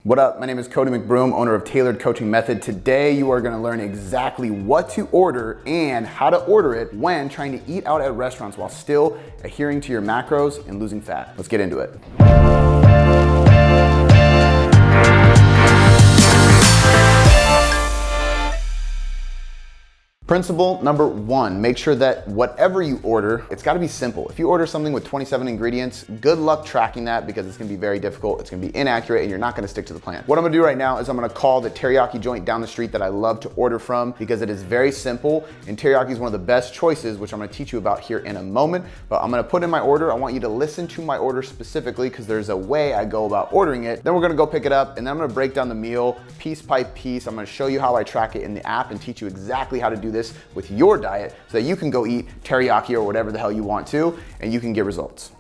What up? My name is Cody McBroom, owner of Tailored Coaching Method. Today you are going to learn exactly what to order and how to order it when trying to eat out at restaurants while still adhering to your macros and losing fat. Let's get into it. Principle number one, make sure that whatever you order, it's gotta be simple. If you order something with 27 ingredients, good luck tracking that because it's gonna be very difficult, it's gonna be inaccurate, and you're not gonna stick to the plan. What I'm gonna do right now is I'm gonna call the teriyaki joint down the street that I love to order from because it is very simple, and teriyaki is one of the best choices, which I'm gonna teach you about here in a moment. But I'm gonna put in my order. I want you to listen to my order specifically because there's a way I go about ordering it. Then we're gonna go pick it up, and then I'm gonna break down the meal piece by piece. I'm gonna show you how I track it in the app and teach you exactly how to do this with your diet so that you can go eat teriyaki or whatever the hell you want to, and you can get results.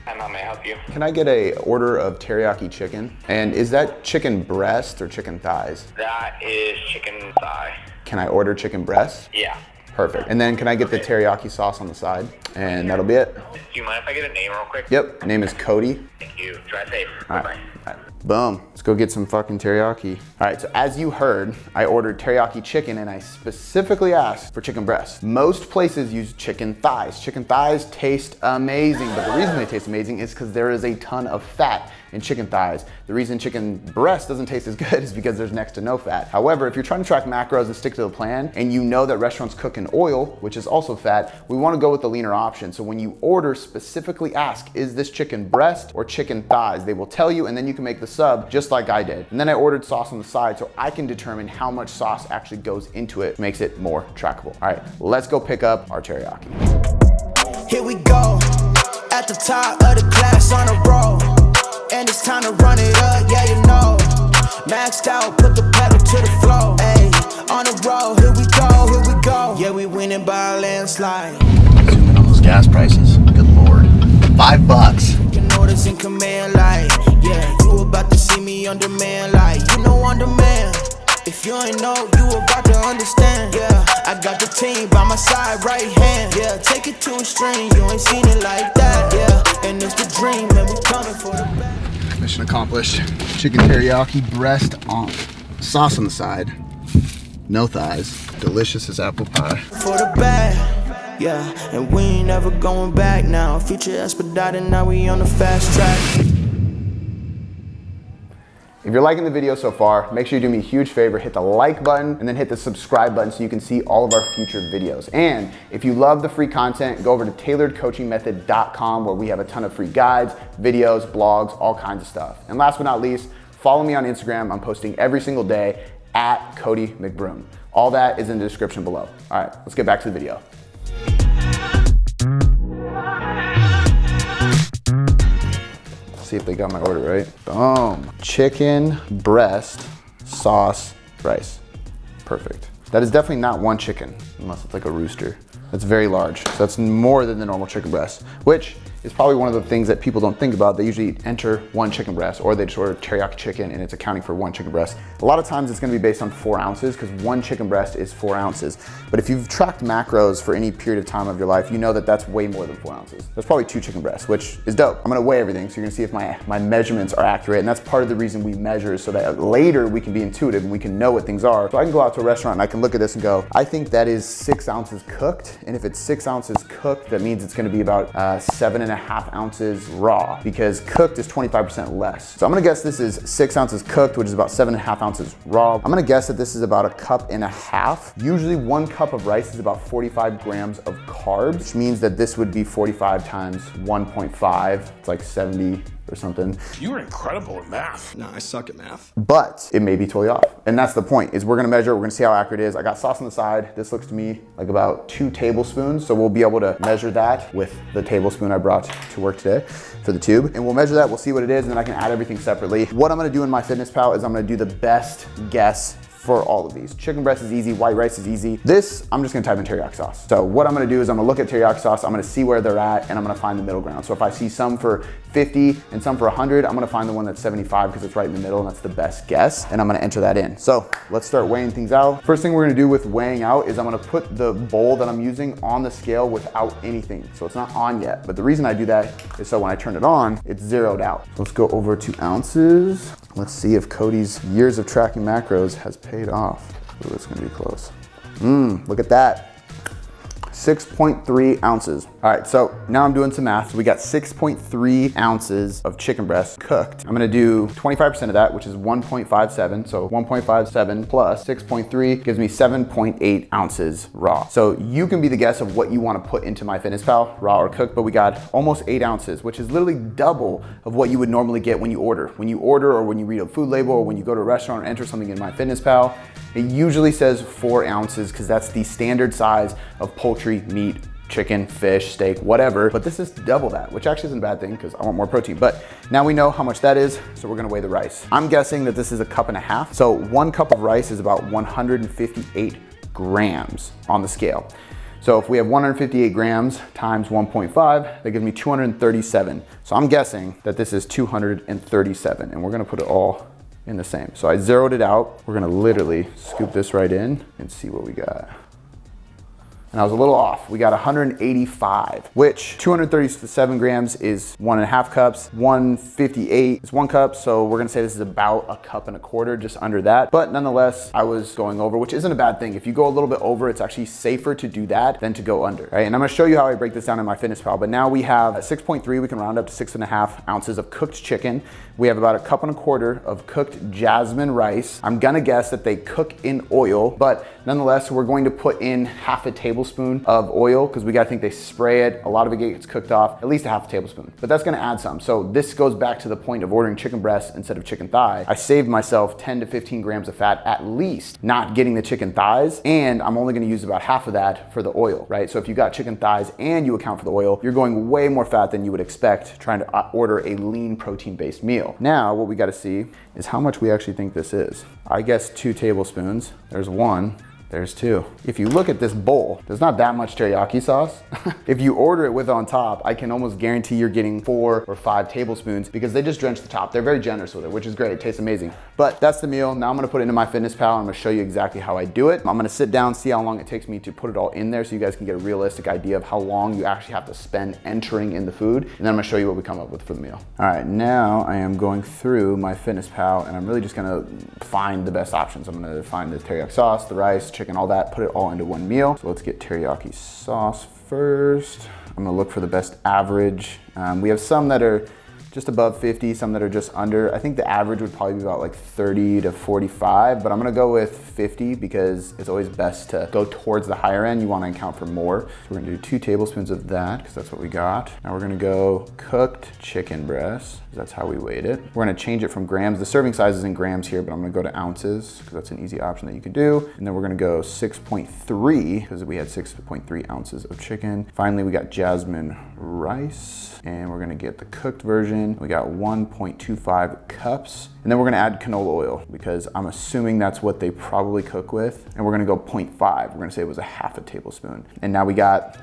How may I help you? Can I get a order of teriyaki chicken? And is that chicken breast or chicken thighs? That is chicken thigh. Can I order chicken breast? Yeah. Perfect. And then can I get the teriyaki sauce on the side? And that'll be it. Do you mind if I get a name real quick? Yep, name is Cody. Thank you. Drive safe. All Bye-bye. right. Boom. Let's go get some fucking teriyaki. All right, so as you heard, I ordered teriyaki chicken and I specifically asked for chicken breast. Most places use chicken thighs. Chicken thighs taste amazing, but the reason they taste amazing is because there is a ton of fat in chicken thighs. The reason chicken breast doesn't taste as good is because there's next to no fat. However, if you're trying to track macros and stick to the plan, and you know that restaurants cook in oil, which is also fat, we wanna go with the leaner option. So when you order, specifically ask, is this chicken breast or chicken thighs? They will tell you, and then you can make the sub just like I did. And then I ordered sauce on the side so I can determine how much sauce actually goes into it, makes it more trackable. All right, let's go pick up our teriyaki. Here we go, at the top of the class on a roll. And it's time to run it up, yeah, you know. Maxed out, put the pedal to the floor. Ayy, on the road, here we go. Yeah, we winning by a landslide. Zoom in on those gas prices, good Lord. $5. You know this in command, like, yeah, you about to see me on demand, like, you know on demand. If you ain't know, you about to understand. Yeah, I got the team by my side, right hand. Yeah, take it to a string, you ain't seen it like that. Yeah, and it's the dream, and we coming for the back. Mission accomplished. Chicken teriyaki breast on sauce on the side. No thighs. Delicious as apple pie. For the bag, yeah, and we ain't never going back now. Future expedited, now we on the fast track. If you're liking the video so far, make sure you do me a huge favor, hit the like button and then hit the subscribe button so you can see all of our future videos. And if you love the free content, go over to tailoredcoachingmethod.com where we have a ton of free guides, videos, blogs, all kinds of stuff. And last but not least, follow me on Instagram. I'm posting every single day at Cody McBroom. All that is in the description below. All right, let's get back to the video. See if they got my order right. Boom. Chicken breast sauce rice. Perfect. That is definitely not one chicken, unless it's like a rooster. That's very large. So that's more than the normal chicken breast, which is probably one of the things that people don't think about. They usually enter one chicken breast, or they just order teriyaki chicken and it's accounting for one chicken breast. A lot of times it's gonna be based on 4 ounces because one chicken breast is 4 ounces. But if you've tracked macros for any period of time of your life, you know that that's way more than 4 ounces. That's probably 2 chicken breasts, which is dope. I'm gonna weigh everything, so you're gonna see if my measurements are accurate. And that's part of the reason we measure, so that later we can be intuitive and we can know what things are. So I can go out to a restaurant and I can look at this and go, I think that is 6 ounces cooked. And if it's 6 ounces cooked, that means it's gonna be about 7.5 ounces raw, because cooked is 25% less. So I'm gonna guess this is 6 ounces cooked, which is about 7.5 ounces raw. I'm gonna guess that this is about 1.5 cups. Usually 1 cup of rice is about 45 grams of carbs, which means that this would be 45 times 1.5. It's like 70 or something. You were incredible at math. No, I suck at math. But it may be totally off. And that's the point, is we're gonna measure, we're gonna see how accurate it is. I got sauce on the side. This looks to me like about 2 tablespoons. So we'll be able to measure that with the tablespoon I brought to work today for the tube. And we'll measure that, we'll see what it is, and then I can add everything separately. What I'm gonna do in MyFitnessPal is I'm gonna do the best guess for all of these. Chicken breast is easy, white rice is easy. This, I'm just gonna type in teriyaki sauce. So what I'm gonna do is I'm gonna look at teriyaki sauce, I'm gonna see where they're at, and I'm gonna find the middle ground. So if I see some for 50 and some for 100, I'm gonna find the one that's 75 because it's right in the middle and that's the best guess, and I'm gonna enter that in. So let's start weighing things out. First thing we're gonna do with weighing out is I'm gonna put the bowl that I'm using on the scale without anything. So it's not on yet, but the reason I do that is so when I turn it on, it's zeroed out. So let's go over to ounces. Let's see if Cody's years of tracking macros has paid off. Ooh, it's gonna be close. Look at that. 6.3 ounces. All right, so now I'm doing some math. So we got 6.3 ounces of chicken breast cooked. I'm gonna do 25% of that, which is 1.57. So 1.57 plus 6.3 gives me 7.8 ounces raw. So you can be the guess of what you wanna put into MyFitnessPal, raw or cooked, but we got almost 8 ounces, which is literally double of what you would normally get when you order. When you order or when you read a food label or when you go to a restaurant or enter something in MyFitnessPal, it usually says 4 ounces because that's the standard size of poultry, meat, chicken, fish, steak, whatever. But this is double that, which actually isn't a bad thing because I want more protein. But now we know how much that is, so we're gonna weigh the rice. I'm guessing that this is a cup and a half. So 1 cup of rice is about 158 grams on the scale. So if we have 158 grams times 1.5, that gives me 237. So I'm guessing that this is 237, and we're gonna put it all in the same. So I zeroed it out. We're gonna literally scoop this right in and see what we got. And I was a little off. We got 185, which 237 grams is 1.5 cups. 158 is 1 cup. So we're gonna say this is about 1.25 cups, just under that. But nonetheless, I was going over, which isn't a bad thing. If you go a little bit over, it's actually safer to do that than to go under, right? And I'm gonna show you how I break this down in MyFitnessPal. But now we have 6.3, we can round up to 6.5 ounces of cooked chicken. We have about 1.25 cups of cooked jasmine rice. I'm gonna guess that they cook in oil, but nonetheless, we're going to put in half a tablespoon of oil because we gotta think they spray it. A lot of it gets cooked off, at least 1/2 tablespoon, but that's gonna add some. So this goes back to the point of ordering chicken breast instead of chicken thigh. I saved myself 10 to 15 grams of fat at least, not getting the chicken thighs, and I'm only gonna use about half of that for the oil, right? So if you got chicken thighs and you account for the oil, you're going way more fat than you would expect trying to order a lean protein-based meal. Now, what we gotta see is how much we actually think this is. I guess 2 tablespoons. There's 1. There's 2. If you look at this bowl, there's not that much teriyaki sauce. If you order it with on top, I can almost guarantee you're getting 4 or 5 tablespoons because they just drench the top. They're very generous with it, which is great. It tastes amazing. But that's the meal. Now I'm gonna put it into MyFitnessPal. I'm gonna show you exactly how I do it. I'm gonna sit down, see how long it takes me to put it all in there so you guys can get a realistic idea of how long you actually have to spend entering in the food. And then I'm gonna show you what we come up with for the meal. All right, now I am going through MyFitnessPal and I'm really just gonna find the best options. I'm gonna find the teriyaki sauce, the rice, chicken, all that, put it all into one meal. So let's get teriyaki sauce first. I'm gonna look for the best average. We have some that are just above 50, some that are just under. I think the average would probably be about like 30 to 45, but I'm gonna go with 50 because it's always best to go towards the higher end. You wanna account for more. So we're gonna do 2 tablespoons of that because that's what we got. Now we're gonna go cooked chicken breast. That's how we weighed it. We're gonna change it from grams. The serving size is in grams here, but I'm gonna go to ounces because that's an easy option that you can do. And then we're gonna go 6.3 because we had 6.3 ounces of chicken. Finally, we got jasmine rice and we're gonna get the cooked version. We got 1.25 cups. And then we're gonna add canola oil because I'm assuming that's what they probably cook with. And we're gonna go 0.5. We're gonna say it was 1/2 tablespoon. And now we got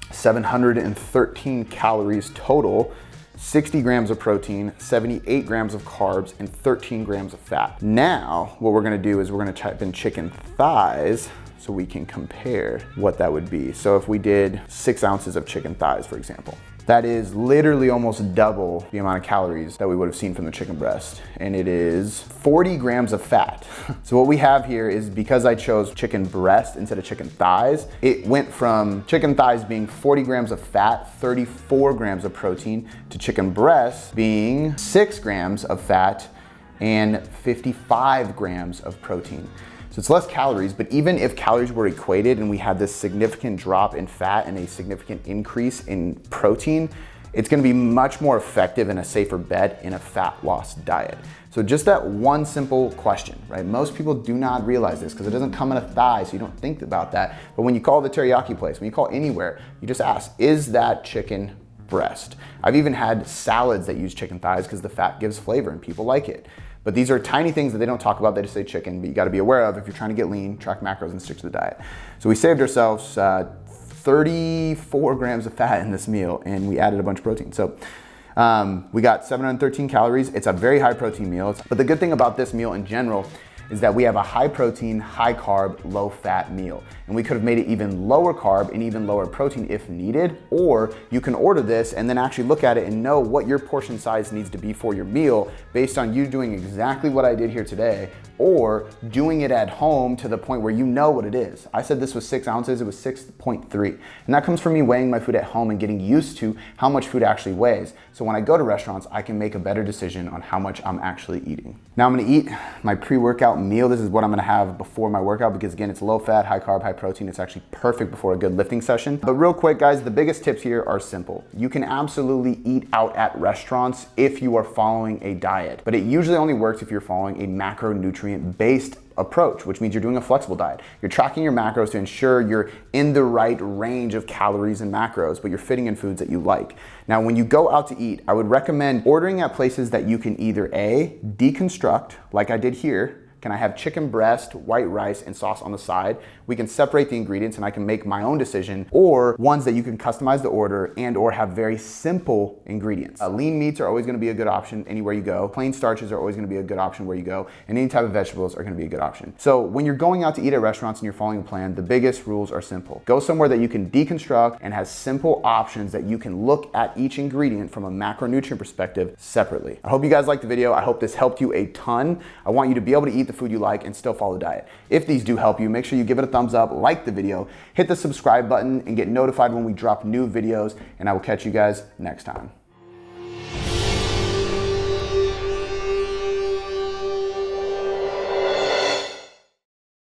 713 calories total, 60 grams of protein, 78 grams of carbs, and 13 grams of fat. Now, what we're gonna do is we're gonna type in chicken thighs so we can compare what that would be. So if we did 6 ounces of chicken thighs, for example, that is literally almost double the amount of calories that we would have seen from the chicken breast. And it is 40 grams of fat. So what we have here is because I chose chicken breast instead of chicken thighs, it went from chicken thighs being 40 grams of fat, 34 grams of protein, to chicken breast being 6 grams of fat and 55 grams of protein. So it's less calories, but even if calories were equated and we had this significant drop in fat and a significant increase in protein, it's gonna be much more effective and a safer bet in a fat loss diet. So just that one simple question, right? Most people do not realize this because it doesn't come in a thigh, so you don't think about that. But when you call the teriyaki place, when you call anywhere, you just ask, is that chicken breast. I've even had salads that use chicken thighs because the fat gives flavor and people like it. But these are tiny things that they don't talk about. They just say chicken, but you gotta be aware of if you're trying to get lean, track macros, and stick to the diet. So we saved ourselves 34 grams of fat in this meal, and we added a bunch of protein. So we got 713 calories. It's a very high protein meal. But the good thing about this meal in general is that we have a high protein, high carb, low fat meal. And we could have made it even lower carb and even lower protein if needed, or you can order this and then actually look at it and know what your portion size needs to be for your meal based on you doing exactly what I did here today, or doing it at home to the point where you know what it is. I said this was 6 ounces, it was 6.3. And that comes from me weighing my food at home and getting used to how much food actually weighs. So when I go to restaurants, I can make a better decision on how much I'm actually eating. Now I'm gonna eat my pre-workout meal. This is what I'm gonna have before my workout because again, it's low fat, high carb, high protein. It's actually perfect before a good lifting session. But real quick guys, the biggest tips here are simple. You can absolutely eat out at restaurants if you are following a diet, but it usually only works if you're following a macronutrient-based approach, which means you're doing a flexible diet. You're tracking your macros to ensure you're in the right range of calories and macros, but you're fitting in foods that you like. Now, when you go out to eat, I would recommend ordering at places that you can either A, deconstruct, like I did here. Can I have chicken breast, white rice, and sauce on the side? We can separate the ingredients and I can make my own decision, or ones that you can customize the order and or have very simple ingredients. Lean meats are always gonna be a good option anywhere you go. Plain starches are always gonna be a good option where you go, and any type of vegetables are gonna be a good option. So when you're going out to eat at restaurants and you're following a plan, the biggest rules are simple. Go somewhere that you can deconstruct and has simple options that you can look at each ingredient from a macronutrient perspective separately. I hope you guys liked the video. I hope this helped you a ton. I want you to be able to eat the food you like and still follow the diet. If these do help you, make sure you give it a thumbs up, like the video, hit the subscribe button, and get notified when we drop new videos, and I will catch you guys next time.